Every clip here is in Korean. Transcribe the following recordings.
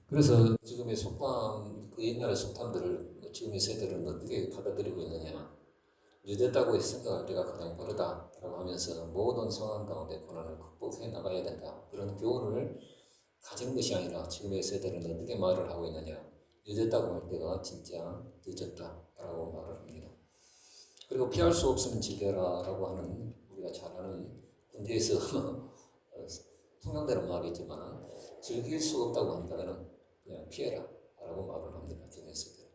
그래서 지금의 속담, 그 옛날의 속담들을 지금의 세대들은 어떻게 받아들이고 있느냐. 유대다고 생각할 때가 가장 빠르다라고 하면서 모든 상황 가운데 고난을 극복해 나가야 된다. 그런 교훈을 가진 것이 아니라 지금의 세대는 어떻게 말을 하고 있느냐. 유대다고 할 때가 진짜 늦었다라고 말을 합니다. 그리고 피할 수 없으면 즐겨라라고 하는 우리가 잘 아는 군대에서 통용되는 말이지만 즐길 수 없다고 한다면 그냥 피해라라고 말을 합니다. 지금의 세대.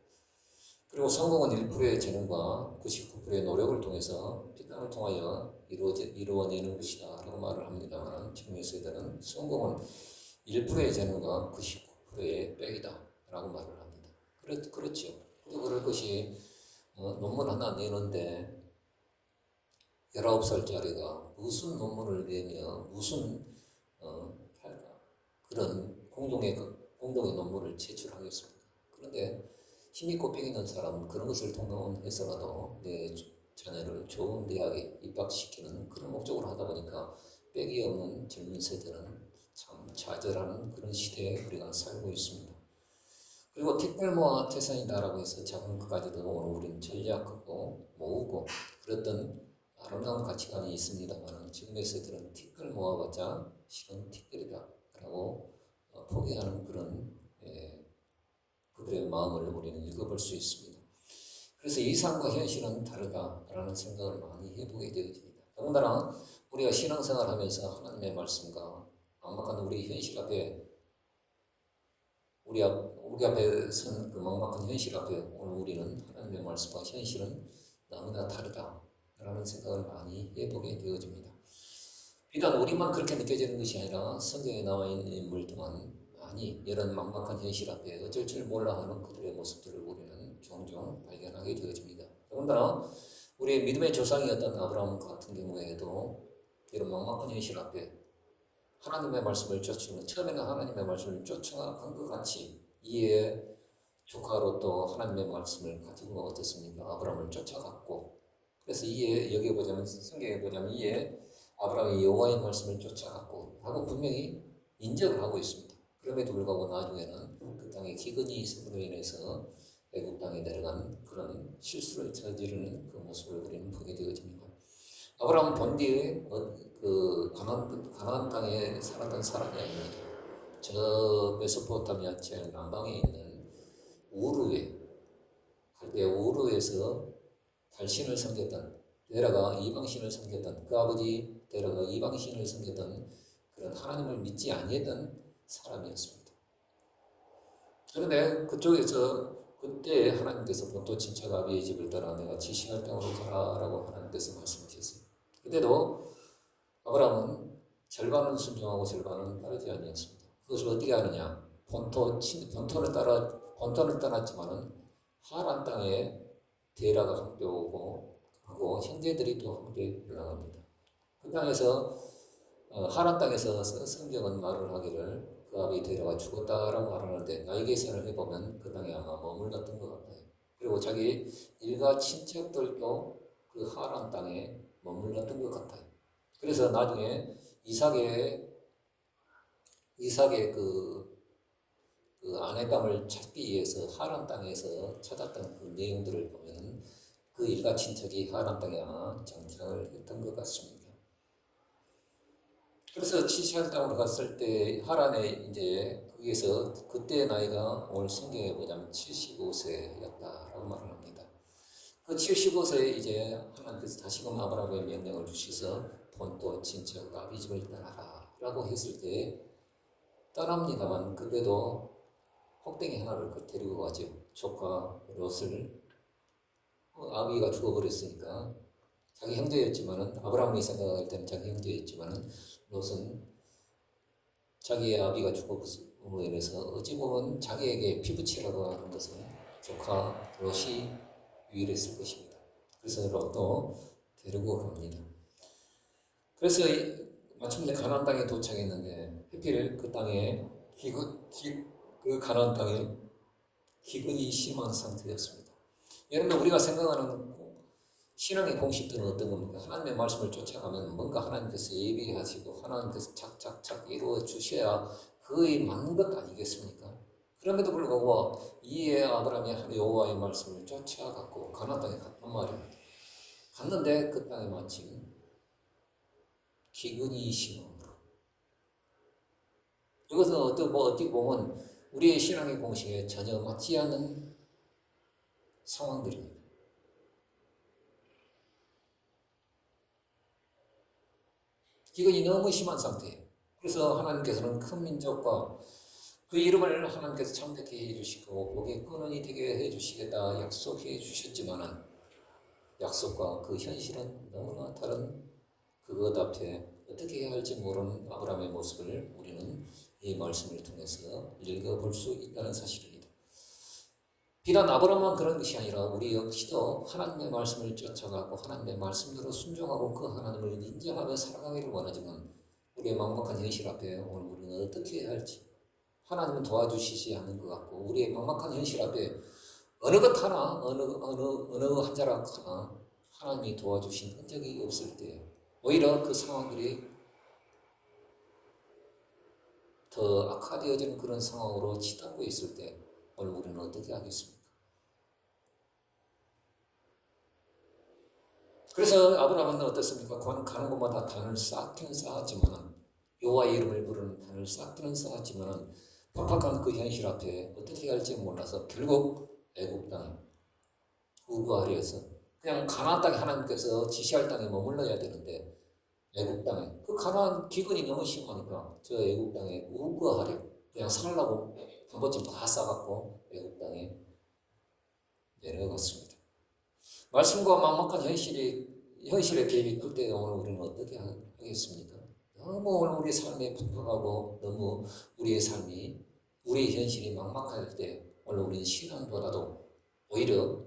그리고 성공은 1%의 재능과 99%의 노력을 통해서 피땀을 통하여 이루어내는 것이다 라고 말을 합니다만 지금의 세대는 성공은 1%의 재능과 99%의 빽이다 라고 말을 합니다. 그렇죠. 또 그럴 것이 논문 하나 내는데 19살짜리가 무슨 논문을 내며 무슨 그런 공동의 논문을 제출하겠습니까? 그런데 힘이 꼽혀 있는 사람은 그런 것을 통용해서라도 내 자녀를 좋은 대학에 입학시키는 그런 목적으로 하다 보니까 빽이 없는 젊은 세대는 참 좌절하는 그런 시대에 우리가 살고 있습니다. 그리고 특별모와 태산이다라고 해서 작은 것까지도 오늘 우리는 전략하고 모으고 그랬던 아름다운 가치관이 있습니다만 지금의 세대는 티끌 모아봤자 실은 티끌이다라고 포기하는 그런 그들의 마음을 우리는 읽어볼 수 있습니다. 그래서 이상과 현실은 다르다라는 생각을 많이 해보게 되어집니다. 더군다나 우리가 신앙생활하면서 하나님의 말씀과 막막한 우리 현실 앞에 우리 앞에 선 그 막막한 현실 앞에 오늘 우리는 하나님의 말씀과 현실은 너무나 다르다라는 생각을 많이 해보게 되어집니다. 비단 우리만 그렇게 느껴지는 것이 아니라 성경에 나와 있는 인물 또한 많이 이런 막막한 현실 앞에 어쩔 줄 몰라 하는 그들의 모습들을 우리는 종종 발견하게 되어집니다. 더군다나 우리의 믿음의 조상이었던 아브라함 같은 경우에도 이런 막막한 현실 앞에 하나님의 말씀을 쫓으면 처음에는 하나님의 말씀을 쫓아간 것 같이 이에 조카로 또 하나님의 말씀을 가지고 어떻습니까? 아브라함을 쫓아갔고 그래서 이에 여기 보자면 성경에 보자면 이에 아브라함이 여호와의 말씀을 쫓아갔고 하고 분명히 인정을 하고 있습니다. 그럼에도 불구하고 나중에는 그 땅에 기근이 있음으로 인해서 애굽 땅에 내려간 그런 실수를 저지르는 그 모습을 우리는 보게 되어집니다. 아브라함은 본디에 그 가나안 땅에 살았던 사람이 아닙니다. 저 메소포타미아 제일 남방에 있는 우르에 갈대 우르에서 달신을 섬겼던 데라가 이방신을 섬겼던 그 아버지 데라가 이방신을 섬겼던 그런 하나님을 믿지 아니했던 사람이었습니다. 그런데 그쪽에서 그때 하나님께서 본토 친척 아비의 집을 떠나 내가 지시할 땅으로 가라라고 하나님께서 말씀하셨어요. 그때도 아브라함은 절반은 순종하고 절반은 따르지 아니었습니다. 그것을 어떻게 하느냐? 본토를 떠났지만은 하란 땅에 데라가 함께 오고 하고 형제들이 또 함께 올라갑니다. 그 땅에서 하란 땅에서 성경은 말을 하기를 그 아비 데라가 죽었다라고 말하는데 나이 계산을 해보면 그 땅에 아마 머물렀던 것 같아요. 그리고 자기 일가 친척들도 그 하란 땅에 머물렀던 것 같아요. 그래서 나중에 이삭의 그 아내감을 찾기 위해서 하란 땅에서 찾았던 그 내용들을 보면 그 일가 친척이 하란 땅에 아마 정착을 했던 것 같습니다. 그래서 치시할 땅으로 갔을 때 하란에 이제 거기에서 그때 나이가 오늘 성경에 보자면 75세였다라고 말을 합니다. 그 75세에 이제 하나님께서 다시금 아브라함에게 명령을 주셔서 본토 친척 아비 집을 떠나라라고 했을 때 떠납니다만 그때도 혹댕이 하나를 데리고 가죠. 조카 롯을 아비가 죽어버렸으니까 자기 형제였지만은 아브라함이 생각할 때는 자기 형제였지만은 롯은 자기의 아비가 죽어버림으로 인해서 어찌 보면 자기에게 피부치라고 하는 것은 조카 롯이 유일했을 것입니다. 그래서 롯도 데리고 갑니다. 그래서 마침내 가나안 땅에 도착했는데 하필 그 땅에 그 가나안 땅에 기근이 심한 상태였습니다. 여러분 우리가 생각하는 신앙의 공식들은 어떤 겁니까? 하나님의 말씀을 쫓아가면 뭔가 하나님께서 예비하시고 하나님께서 착착착 이루어 주셔야 그에 맞는 것 아니겠습니까? 그럼에도 불구하고 이에 아브라함이 여호와의 말씀을 쫓아갔고 가나안 땅에 갔단 말입니다. 갔는데 그 땅에 마침 기근이 심함으로. 이것은 어떻게 보면 우리의 신앙의 공식에 전혀 맞지 않는 상황들입니다. 기근이 너무 심한 상태예요. 그래서 하나님께서는 큰 민족과 그 이름을 하나님께서 창대케 해주시고 복의 근원이 되게 해주시겠다 약속해 주셨지만은 약속과 그 현실은 너무나 다른 그것 앞에 어떻게 해야 할지 모르는 아브라함의 모습을 우리는 이 말씀을 통해서 읽어볼 수 있다는 사실입니다. 비단 아브라함만 그런 것이 아니라 우리 역시도 하나님의 말씀을 쫓아가고 하나님의 말씀대로 순종하고 그 하나님을 인정하며 살아가기를 원하지만 우리의 막막한 현실 앞에 오늘 우리는 어떻게 해야 할지 하나님은 도와주시지 않는 것 같고 우리의 막막한 현실 앞에 어느 것 하나 어느 한 자락 하나 하나님이 도와주신 흔적이 없을 때 오히려 그 상황들이 더 악화되어지는 그런 상황으로 치닫고 있을 때 오늘 우리는 어떻게 하겠습니까? 그래서 아브라함은 어떻습니까? 가는 곳마다 단을 쌓기는 쌓았지만은 여호와의 이름을 부르는 단을 쌓기는 쌓았지만은 팍팍한 그 현실 앞에 어떻게 할지 몰라서 결국 애굽 땅에 우거하려 해서 그냥 가나안 땅에 하나님께서 지시할 땅에 머물러야 되는데 애굽 땅에 그 가나안 기근이 너무 심하니까 저 애굽 땅에 우거하려 그냥 살라고 한 번쯤 다 싸갖고 애굽 땅에 내려갔습니다. 말씀과 막막한 현실의 대입이 클 때 오늘 우리는 어떻게 하겠습니까? 너무 오늘 우리 삶에 팍팍하고 너무 우리의 삶이 우리의 현실이 막막할 때 오늘 우리는 신앙보다도 오히려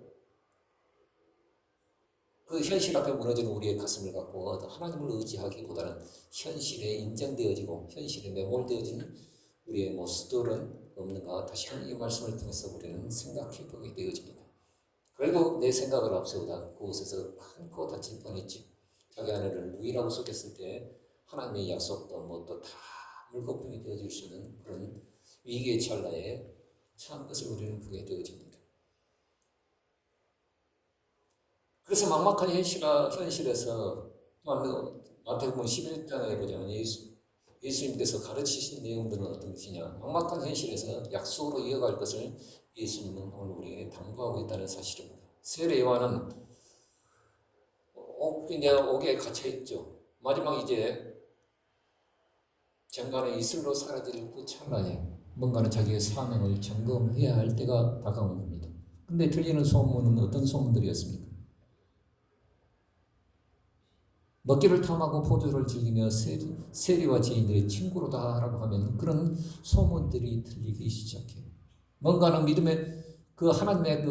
그 현실 앞에 무너지는 우리의 가슴을 갖고 하나님을 의지하기보다는 현실에 인정되어지고 현실에 매몰되어지는 우리의 모습들은 없는가 다시 한번 이 말씀을 통해서 우리는 생각해 보게 되어집니다. 결국 내 생각을 앞세우다 그곳에서 큰코 다칠 뻔했지. 자기 아내를 무기라고 속였을 때 하나님의 약속도 뭐 또 다 물거품이 되어질 수 있는 그런 위기의 찰나에 참 것을 우리는 보게 되어집니다. 그래서 막막한 현실에서 마태복음 11장에 보자면 예수님께서 가르치신 내용들은 어떤 것이냐. 막막한 현실에서 약속으로 이어갈 것을 예수님은 오늘 우리에게 당부하고 있다는 사실입니다. 세례 요한은 이제 옥에 갇혀있죠. 마지막 이제 정간의 이슬로 사라질 그 찰나에 뭔가는 자기의 사명을 점검해야 할 때가 다가온 겁니다. 근데 들리는 소문은 어떤 소문들이었습니까? 먹기를 탐하고 포도를 즐기며 세리와 죄인들의 친구로다라고 하면 그런 소문들이 들리기 시작해요. 뭔가는 믿음의 그 하나님의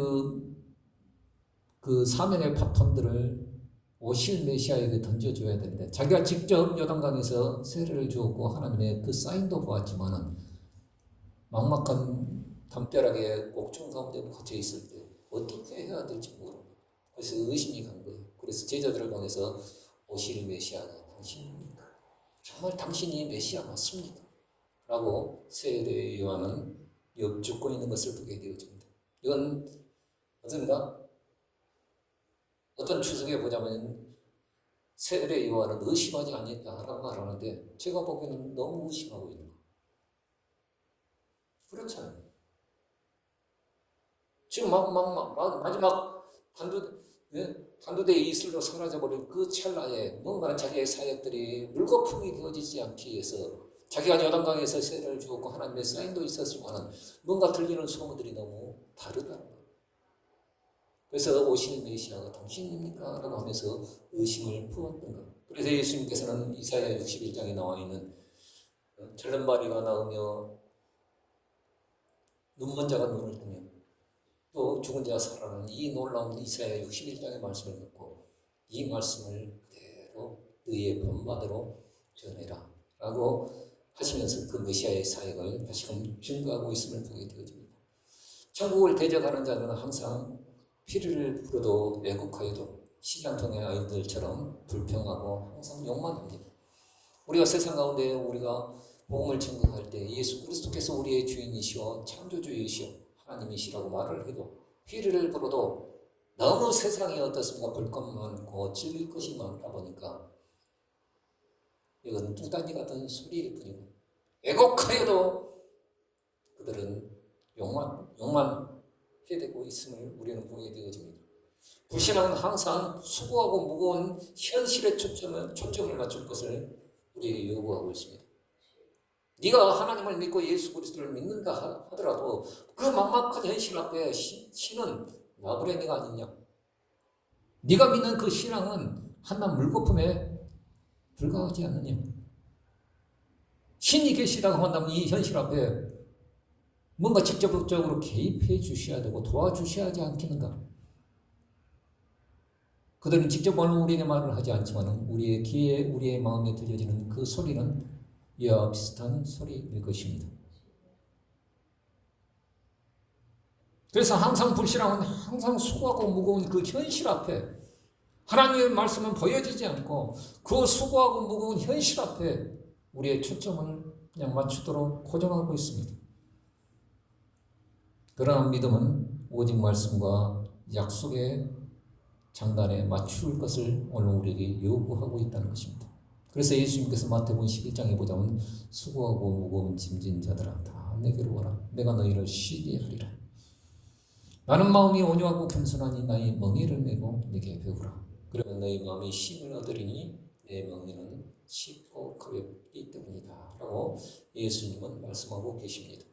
그 사명의 바톤들을 오실 메시아에게 던져줘야 되는데 자기가 직접 요단강에서 세례를 주었고 하나님의 그 사인도 보았지만은 막막한 담벼락에 옥중 가운데 갇혀 있을 때 어떻게 해야 될지 모르고 그래서 의심이 간 거예요. 그래서 제자들을 통해서 오실 메시아가 당신입니까? 정말 당신이 메시아 맞습니까? 라고 세례 요한은 엿죽고 있는 것을 보게 되어집니다. 이건 어떤 추석에 보자면 세례 요한은 의심하지 않았다라고 말하는데 제가 보기에는 너무 의심하고 있는 거예요. 그렇잖아요. 지금 마지막 단두대의 이슬로 사라져버린 그 찰나에 뭔가는 자기의 사역들이 물거품이 되어지지 않기 위해서 자기가 요단강에서 세례를 주었고 하나님의 사인도 있었지만 뭔가 들리는 소문들이 너무 다르다는 거예요. 그래서 오시는 메시아가 당신입니까? 라고 하면서 의심을 품었던 것. 그래서 예수님께서는 이사야 61장에 나와 있는 절름발이가 나오며 눈먼 자가 눈을 뜨며 또 죽은 자가 살아나는 이 놀라운 이사야 61장의 말씀을 듣고 이 말씀을 그대로 너희의 본받으로 전해라 라고 하시면서 그 메시아의 사역을 다시금 증거하고 있음을 보게 되어집니다. 천국을 대적하는 자는 항상 피를 풀어도 애국하여도 시장통의 아이들처럼 불평하고 항상 욕만 합니다. 우리가 세상 가운데 우리가 복음을 증거할 때 예수 그리스도께서 우리의 주인이시오 창조주이시오 하나님이시라고 말을 해도 피리를 불어도 너무 세상에 어떻습니까? 볼 것 많고 즐길 것이 많다 보니까 이건 뚱딴지 같은 소리일 뿐이고 애곡하여도 그들은 욕만 해대고 있음을 우리는 보게 되어집니다. 불신앙은 항상 수고하고 무거운 현실에 초점을 맞출 것을 우리에게 요구하고 있습니다. 네가 하나님을 믿고 예수 그리스도를 믿는다 하더라도 그 막막한 현실 앞에 신은 나부랭이가 아니냐. 네가 믿는 그 신앙은 한낱 물거품에 불과하지 않느냐. 신이 계시다고 한다면 이 현실 앞에 뭔가 직접적으로 개입해 주셔야 되고 도와주셔야 하지 않겠는가. 그들은 직접 우리에게 말을 하지 않지만 우리의 귀에 우리의 마음에 들려지는 그 소리는 이와 비슷한 소리일 것입니다. 그래서 항상 불신앙은 항상 수고하고 무거운 그 현실 앞에 하나님의 말씀은 보여지지 않고 그 수고하고 무거운 현실 앞에 우리의 초점을 그냥 맞추도록 고정하고 있습니다. 그러나 믿음은 오직 말씀과 약속의 장단에 맞출 것을 오늘 우리에게 요구하고 있다는 것입니다. 그래서 예수님께서 마태복음 11장에 보자면 수고하고 무거운 짐진 자들아 다 내게로 오라 내가 너희를 쉬게 하리라. 나는 마음이 온유하고 겸손하니 나의 멍에를 메고 내게 배우라. 그러면 너희 마음이 쉼을 얻으리니 내 멍에는 쉽고 가볍기 때문이다 라고 예수님은 말씀하고 계십니다.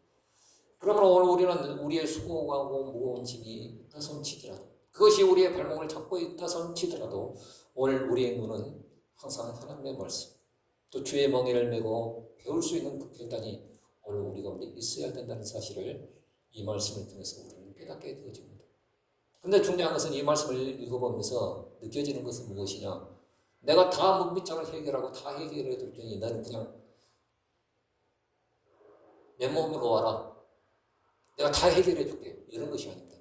그러므로 오늘 우리는 우리의 수고하고 무거운 짐이 있다손치더라도 그것이 우리의 발목을 잡고 있다손치더라도 오늘 우리의 눈은 항상 하나님의 말씀 또 주의 멍에를 메고 배울 수 있는 그 결단이 오늘 우리 가운데 있어야 된다는 사실을 이 말씀을 통해서 우리는 깨닫게 되어집니다. 그런데 중요한 것은 이 말씀을 읽어보면서 느껴지는 것은 무엇이냐. 내가 다 문빗장을 해결하고 다 해결해 줄 테니 너는 그냥 내 몸으로 와라. 내가 다 해결해 줄게. 이런 것이 아닙니다.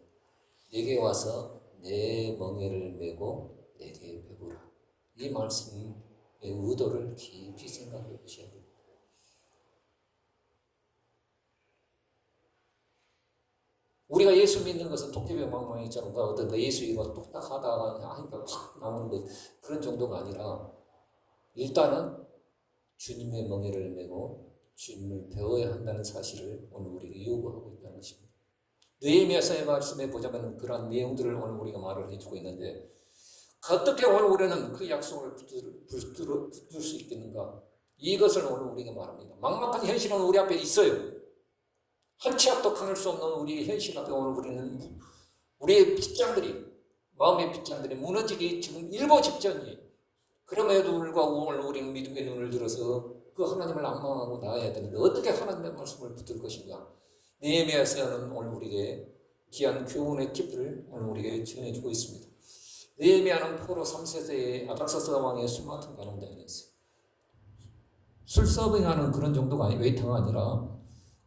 내게 와서 내 멍에를 메고 내게 배우라. 이 말씀의 의도를 깊이 생각해 보셔야 됩니다. 우리가 예수 믿는 것은 도깨비방망이처럼 어떤 예수 이거 뚝딱 하다가 하니까 확 나오는 것 그런 정도가 아니라 일단은 주님의 멍에를 메고 주님을 배워야 한다는 사실을 오늘 우리에게 요구하고 있다는 것입니다. 느헤미야서의 말씀에 보자면 그러한 내용들을 오늘 우리가 말을 해주고 있는데 어떻게 오늘 우리는 그 약속을 붙들 수 있겠는가? 이것을 오늘 우리가 말합니다. 막막한 현실은 우리 앞에 있어요. 한 치 앞도 가눌 수 없는 우리의 현실 앞에 오늘 우리는 우리의 빗장들이 마음의 빗장들이 무너지기 지금 일보 직전이에요. 그럼에도 불구하고 오늘 우리는 믿음의 눈을 들어서 그 하나님을 앙망하고 나아야 되는데 어떻게 하나님의 말씀을 붙들 것인가? 느헤미야서는 오늘 우리에게 귀한 교훈의 팁을 오늘 우리에게 전해주고 있습니다. 느헤미야는 포로 3세대의 아닥사스 왕의 술 맡은 가늠자였어요. 술 서빙하는 그런 정도가 웨이터가 아니라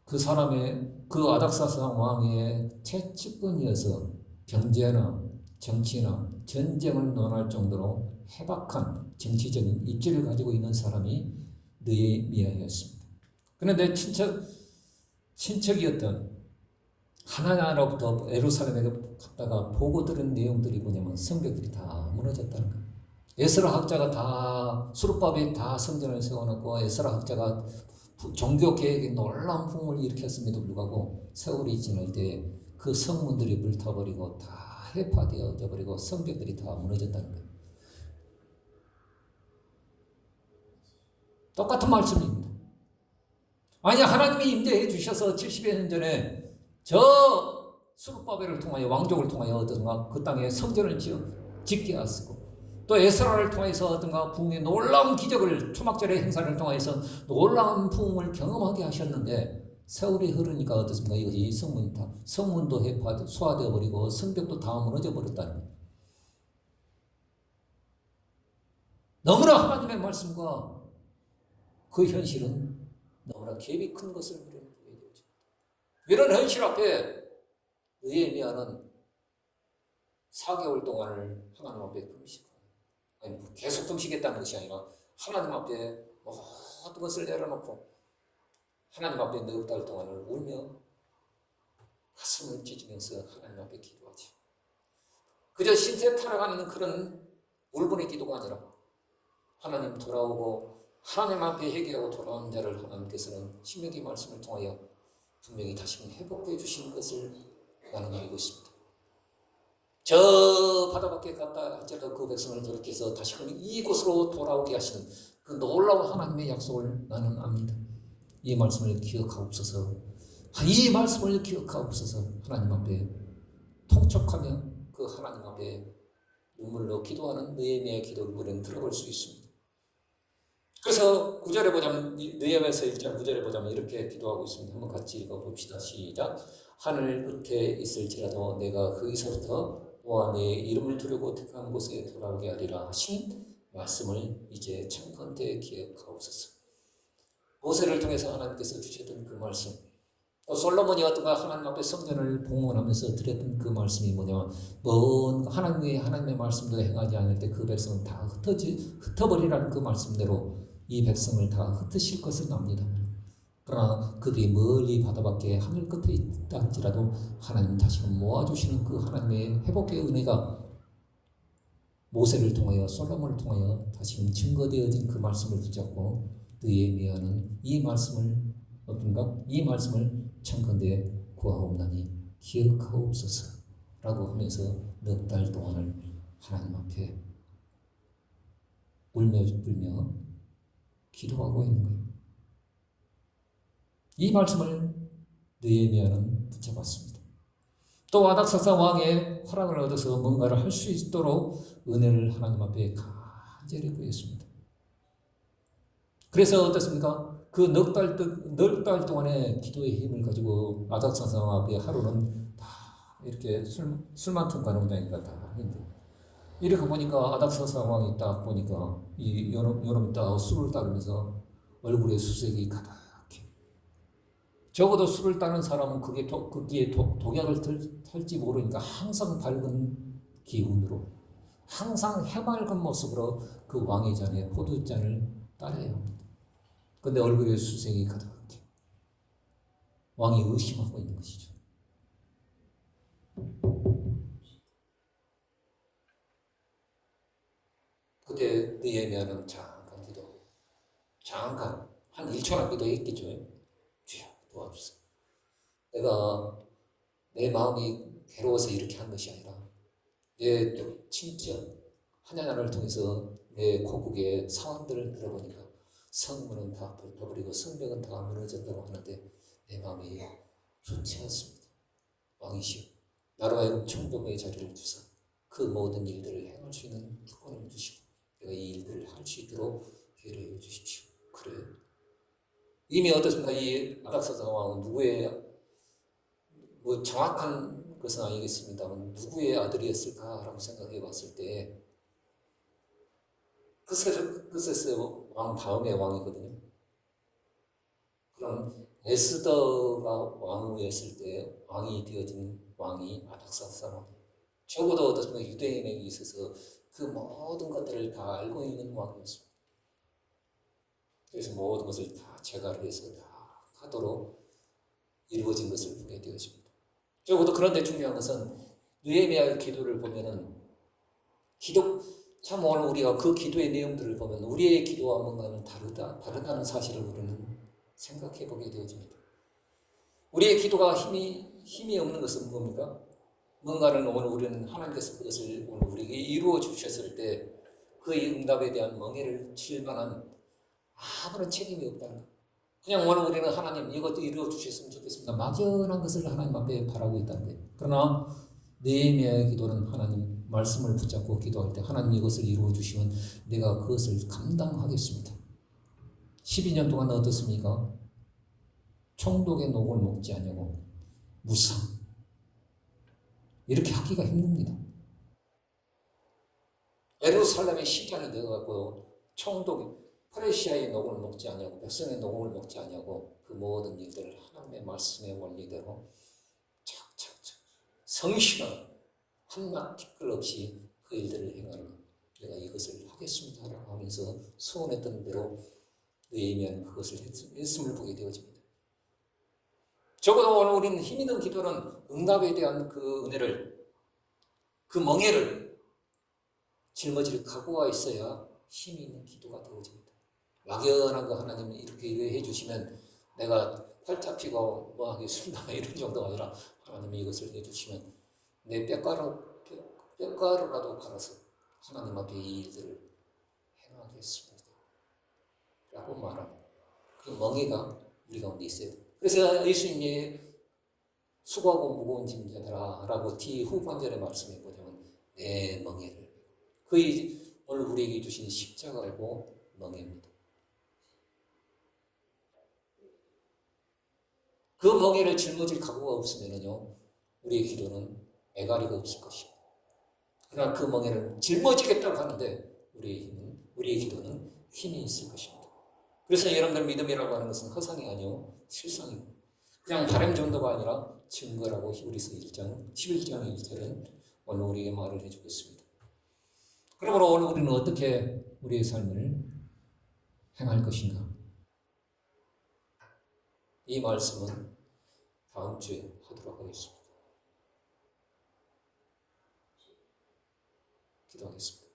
그 사람의 그 아닥사스 왕의 채찍꾼이어서 경제나 정치나 전쟁을 논할 정도로 해박한 정치적인 입지를 가지고 있는 사람이 느헤미야였습니다. 그런데 친척이었던 하나나로부터 예루살렘에 갔다가 보고 들은 내용들이 뭐냐면 성벽들이 다 무너졌다는 거예요. 에스라 학자가 다 수르밥에 다 성전을 세워놓고 에스라 학자가 종교 개혁에 놀라운 풍을 일으켰음에도 불구하고 세월이 지날 때 그 성문들이 불타버리고 다 해파되어져 버리고 성벽들이 다 무너졌다는 거예요. 똑같은 말씀입니다. 아니 하나님이 임재해 주셔서 70여 년 전에 저 수르바벨을 통하여 왕족을 통하여 어떤가 그 땅에 성전을 짓게 하시고 또 에스라를 통해서 어떤가 부흥의 놀라운 기적을 초막절의 행사를 통해서 놀라운 부흥을 경험하게 하셨는데 세월이 흐르니까 어떻습니까? 이것이 성문도 소화되어 버리고 성벽도 다 무너져 버렸다는 거예요. 너무나 하나님의 말씀과 그 현실은 너무나 갭이 큰 것을 우리는 보게 되죠. 이런 현실 앞에 느헤미야는 4개월 동안을 하나님 앞에 금식하고 계속 금식했다는 것이 아니라 하나님 앞에 모든 것을 내려놓고 하나님 앞에 넉 달 동안을 울며 가슴을 찢으면서 하나님 앞에 기도하지. 그저 신세 타락하는 그런 울분의 기도가 아니라 하나님 돌아오고 하나님 앞에 회개하고 돌아온 자를 하나님께서는 신명기 말씀을 통하여 분명히 다시금 회복해 주신 것을 나는 알고 있습니다. 저 바다밖에 갔다 할지라도 그 백성을 저렇게 해서 다시금 이곳으로 돌아오게 하시는 그 놀라운 하나님의 약속을 나는 압니다. 이 말씀을 기억하옵소서. 이 말씀을 기억하옵소서. 하나님 앞에 통촉하며 그 하나님 앞에 눈물로 기도하는 느헤미야의 기도를 우리는 들어볼 수 있습니다. 그래서 9절에 보자면, 느헤미야서 1장 9절에 보자면 이렇게 기도하고 있습니다. 한번 같이 읽어봅시다. 시작. 하늘 끝에 있을지라도 내가 거기서부터 또한 내 이름을 두려고 택한 곳에 돌아오게 하리라 하신 말씀을 이제 창건때 기억하옵소서. 모세를 통해서 하나님께서 주셨던 그 말씀, 또 솔로몬이 어떤가 하나님 앞에 성전을 봉헌하면서 드렸던 그 말씀이 뭐냐면, 먼 하나님의 말씀도 행하지 않을 때 그 백성은 다 흩어버리라는 그 말씀대로 이 백성을 다 흩으실 것은 압니다. 그러나 그들이 멀리 바다밖에 하늘 끝에 있다 할지라도 하나님 다시금 모아주시는 그 하나님의 회복의 은혜가 모세를 통하여 솔로몬을 통하여 다시금 증거되어진 그 말씀을 붙잡고 느헤미야는 이 말씀을 창건대에 구하옵나니 기억하옵소서 라고 하면서 넉 달 동안을 하나님 앞에 울며 불며 기도하고 있는 거예요. 이 말씀을 느헤미야는 붙잡았습니다. 또 아닥사스 왕의 허락을 얻어서 뭔가를 할 수 있도록 은혜를 하나님 앞에 간절히 구했습니다. 그래서 어떻습니까? 그 넉 달 동안의 기도의 힘을 가지고 아닥사스 왕 앞에 하루는 다 이렇게 술만 통과하는 다니까 다 했는데, 이렇게 보니까 아닥사스 왕이 딱 보니까 이 요놈이 딱 술을 따르면서 얼굴에 수색이 가득해. 적어도 술을 따는 사람은 거기에 독약을 탈지 모르니까 항상 밝은 기운으로, 항상 해맑은 모습으로 그 왕의 잔에 포도잔을 따라야 합니다. 그런데 얼굴에 수색이 가득해. 왕이 의심하고 있는 것이죠. 그때 느헤미야는 잠깐 한 1초나 기도했겠죠. 주여 도와주세요. 내가 내 마음이 괴로워서 이렇게 한 것이 아니라 내 친척 하나님을 통해서 내 고국의 상황들을 들어보니까 성문은 다 불타버리고 성벽은 다 무너졌다고 하는데 내 마음이 좋지 않습니다. 왕이시여, 나로 하여금 총독의 자리를 주사 그 모든 일들을 행할 수 있는 특권을 주시고 내가 이 일들을 할 수 있도록 기회를 주십시오. 그래요. 이미 어떻습니까? 이 아닥사스 왕은 누구의 정확한 것은 아니겠습니다만 누구의 아들이었을까라고 생각해 봤을 때 그세스 왕 다음의 왕이거든요. 그럼 에스더가 왕후였을 때 왕이 되어진 왕이 아닥사스 왕. 적어도 어떻습니까? 유대인에게 있어서 그 모든 것들을 다 알고 있는 왕이었습니다. 그래서 모든 것을 다 제가를 해서 다 하도록 이루어진 것을 보게 되었습니다. 적어도 그런데 중요한 것은 느헤미야의 기도를 보면은 참 오늘 우리가 그 기도의 내용들을 보면 우리의 기도와 뭔가는 다르다는 사실을 우리는 생각해 보게 되어집니다. 우리의 기도가 힘이 없는 것은 뭡니까? 뭔가를 오늘 우리는 하나님께서 그것을 오늘 우리에게 이루어 주셨을 때 그의 응답에 대한 멍해를 칠 만한 아무런 책임이 없다는 것. 그냥 오늘 우리는 하나님 이것도 이루어 주셨으면 좋겠습니다. 막연한 것을 하나님 앞에 바라고 있다는 거예요. 그러나 느헤미야의 기도는 하나님 말씀을 붙잡고 기도할 때 하나님 이것을 이루어 주시면 내가 그것을 감당하겠습니다. 12년 동안 어떻습니까? 총독의 녹을 먹지 않냐고 무상. 이렇게 하기가 힘듭니다. 예루살렘의 시장이 되어가고 페르시아의 녹을 먹지 않냐고 백성의 녹을 먹지 않냐고 그 모든 일들을 하나님의 말씀의 원리대로 착착착 성실한 한낱 티끌 없이 그 일들을 행하는 내가 이것을 하겠습니다라고 하면서 소원했던 대로 느헤미야는 그것을 했음을 보게 되어집니다. 적어도 오늘 우리는 힘 있는 기도는 응답에 대한 그 은혜를, 그 멍에를 짊어질 각오가 있어야 힘이 있는 기도가 되어집니다. 막연한 거 하나님이 이렇게 해 주시면 내가 팔 잡히고 뭐 하겠습니다 이런 정도가 아니라 하나님이 이것을 해 주시면 내 뼈가루라도 갈아서 하나님 앞에 이 일들을 행하겠습니다 라고 말하는 그 멍에가 우리 가운데 있어야 돼요. 그래서 예수님이 수고하고 무거운 짐자들아 라고 뒤 후반절에 말씀해 보자면 내 멍에를, 그의 오늘 우리에게 주신 십자가고 멍에입니다. 그 멍에를 짊어질 각오가 없으면요 우리의 기도는 애가리가 없을 것입니다. 그러나 그 멍에를 짊어지겠다고 하는데 우리의 기도는 힘이 있을 것입니다. 그래서 여러분들 믿음이라고 하는 것은 허상이 아니요 실상이고 그냥 바람 정도가 아니라 증거라고 히브리서 1장 11장 1절은 오늘 우리에게 말을 해주겠습니다. 그러므로 오늘 우리는 어떻게 우리의 삶을 행할 것인가? 이 말씀은 다음 주에 하도록 하겠습니다. 기도하겠습니다.